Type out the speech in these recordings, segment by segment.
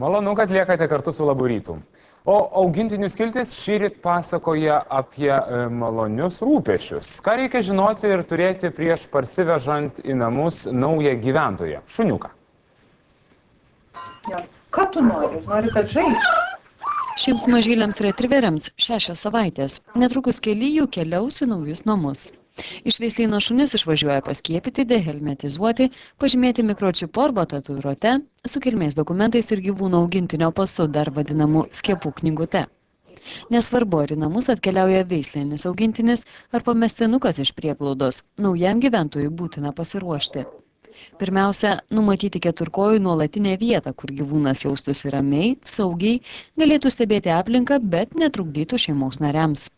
Malonu, kad liekate kartu su Labų rytų. O augintinių skiltis šįryt pasakoja apie malonius rūpešius. Ką reikia žinoti ir turėti prieš parsivežant į namus naują gyventoją – šuniuką. Ką tu nori? Nori, kad žaistų? Šiems mažyliams retriveriams 6 savaitės. Netrukus keli jų keliaus į naujus namus. Iš veislyno šunis išvažiuoja paskiepyti, dehelmetizuoti, pažymėti mikročipu arba tatuiruote, su kilmės dokumentais ir gyvūno augintinio pasu, dar vadinamu skiepų knygute. Nesvarbu, ar į namus atkeliauja veislinis augintinis ar pamestinukas iš prieglaudos, naujam gyventojui būtina pasiruošti. Pirmiausia, numatyti keturkojų nuolatinę vietą, kur gyvūnas jaustųsi ramiai, saugiai, galėtų stebėti aplinką, bet netrukdytų šeimos nariams.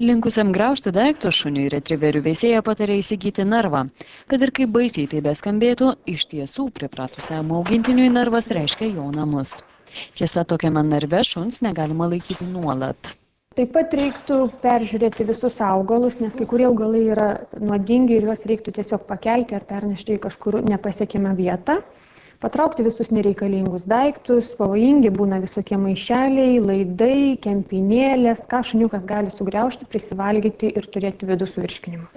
Linkusiam graužti daiktus šuniui retriverių veisėja patarė įsigyti narvą. Kad ir kaip baisiai tai beskambėtų, iš tiesų pripratusiam augintiniui narvas reiškia jo namus. Tiesa, tokiame narve šuns negalima laikyti nuolat. Taip pat reiktų peržiūrėti visus augalus, nes kai kurie augalai yra nuodingi ir juos reiktų tiesiog pakelti ar pernešti į kažkur nepasiekiamą vietą. Patraukti visus nereikalingus daiktus, pavojingi būna visokie maišeliai, laidai, kempinėlės, ką šuniukas gali sugriaužti, prisivalgyti ir turėti vidų suvirškinimą.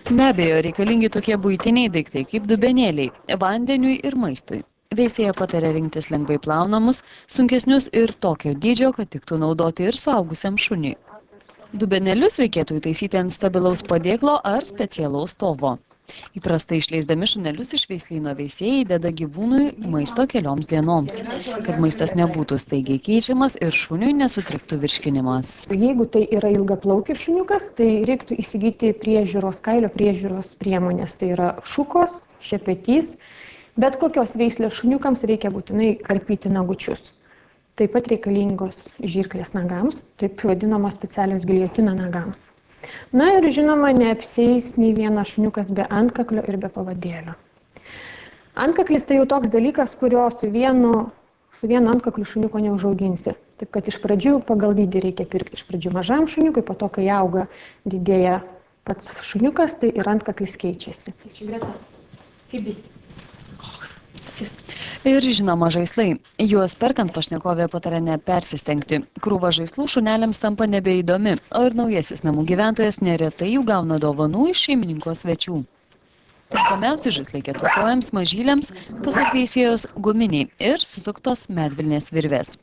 Be abejo, reikalingi tokie buitiniai daiktai kaip dubenėliai, vandeniui ir maistui. Veisėja patarė rinktis lengvai plaunamus, sunkesnius ir tokio dydžio, kad tiktų naudoti ir suaugusiam šuniui. Dubenėlius reikėtų įtaisyti ant stabilaus padėklo ar specialaus stovo. Įprastai išleisdami šunelius iš veislyno veisėjai deda gyvūnui maisto kelioms dienoms, kad maistas nebūtų staigiai keičiamas ir šuniui nesutriktų virškinimas. Jeigu tai yra ilgaplaukis šuniukas, tai reiktų įsigyti kailio priežiūros priemonės. Tai yra šukos, šepetys, bet kokios veislės šuniukams reikia būtinai karpyti nagučius. Taip pat reikalingos žirklės nagams, taip vadinamos specialios giliotino nagams. Na ir žinoma, neapsieis nei vienas šuniukas be antkaklio ir be pavadėlio. Antkaklis tai jau toks dalykas, kurio su vienu antkakliu šuniuko neužauginsi. Taip kad iš pradžių pagal dydį reikia pirkti iš pradžių mažam šuniukui, po to, kai auga, didėja pats šuniukas, tai ir antkaklis keičiasi. Ir žinoma žaislai. Juos perkant pašnekovė patarė nepersistengti. Krūva žaislų šuneliams tampa nebeįdomi, o ir naujasis namų gyventojas neretai jų gauna dovanų iš šeimininko svečių. Tinkamiausi žaislai keturkojams mažyliams, pasak veisėjos, guminiai ir susuktos medvilnės virvės.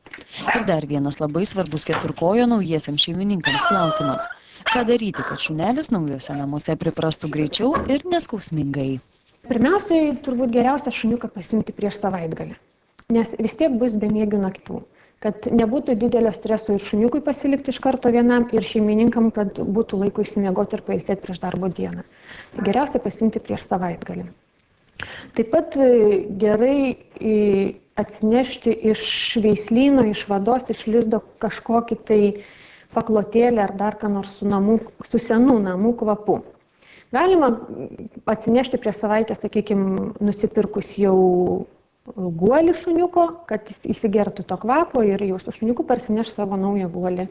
Ir dar vienas labai svarbus keturkojo naujiesiams šeimininkams klausimas. Ką daryti, kad šunelis naujose namuose priprastų greičiau ir neskausmingai? Pirmiausiai, turbūt geriausia šuniuką pasimti prieš savaitgalį, nes vis tiek bus bemiegių naktų, kad nebūtų didelio streso ir šuniukui pasilikti iš karto vienam ir šeimininkam, kad būtų laiko išsimiegoti ir pailsėti prieš darbo dieną. Tai geriausia pasimti prieš savaitgalį. Taip pat gerai atsinešti iš veislyno, iš vados, iš lizdo kažkokį tai paklotėlį ar dar ką nors su senų namų kvapu. Galima atsinešti prieš savaitę, sakykime, nusipirkus jau guolį šuniuko, kad jis įsigertų to kvapo ir jau su šuniuku parsineš savo naują guolį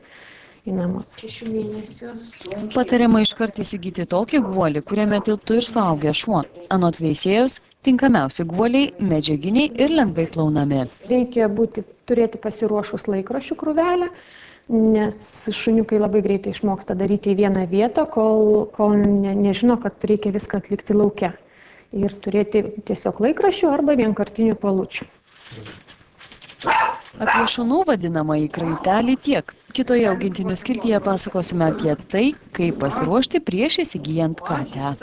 į namus. 6 mėnesius. Patariama iškart įsigyti tokį guolį, kuriame tilptų ir suaugęs šuo. Anot veisėjos, tinkamiausi guoliai medžiaginiai ir lengvai plaunami. Reikia turėti pasiruošus laikraščių krūvelę, nes šuniukai labai greitai išmoksta daryti į vieną vietą, kol nežino, kad reikia viską atlikti lauke. Ir turėti tiesiog laikraščių arba vienkartinių palučių. Apie šunų vadinamąjį kraitelį tiek. Kitoje augintinių skiltyje pasakosime apie tai, kaip pasiruošti prieš įsigijant katę.